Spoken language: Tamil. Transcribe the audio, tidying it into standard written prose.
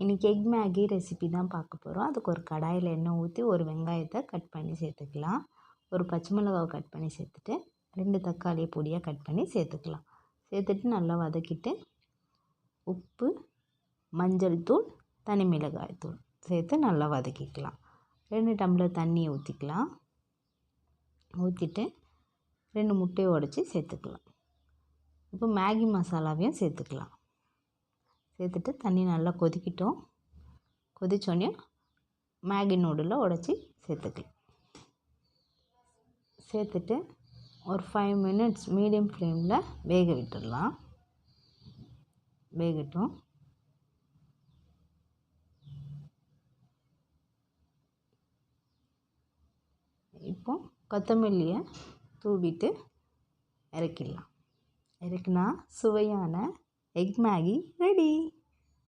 இன்றைக்கி எக் மேகி ரெசிபி தான் பார்க்க போகிறோம். அதுக்கு ஒரு கடாயில் எண்ணெய் ஊற்றி ஒரு வெங்காயத்தை கட் பண்ணி சேர்த்துக்கலாம். ஒரு பச்சை மிளகாவை கட் பண்ணி சேர்த்துட்டு 2 தக்காளியை பொடியாக கட் பண்ணி சேர்த்துக்கலாம். சேர்த்துட்டு நல்லா வதக்கிட்டு உப்பு, மஞ்சள் தூள், தனி மிளகாய் தூள் சேர்த்து நல்லா வதக்கிக்கலாம். 2 டம்ளர் தண்ணியை ஊற்றிக்கலாம். ஊற்றிட்டு 2 முட்டையை உடச்சி சேர்த்துக்கலாம். இப்போ மேகி மசாலாவையும் சேர்த்துக்கலாம். சேர்த்துட்டு தண்ணி நல்லா கொதிக்கட்டும். கொதிச்சோடனே மேகி நூடுலை உடச்சி சேர்த்துக்கலாம். சேர்த்துட்டு ஒரு 5 மினிட்ஸ் மீடியம் ஃப்ளேமில் வேக விட்டுடலாம். வேகட்டும். இப்போ கொத்தமல்லியை தூவிட்டு இறக்கிடலாம். இறக்குனா சுவையான எக் மேகி ரெடி.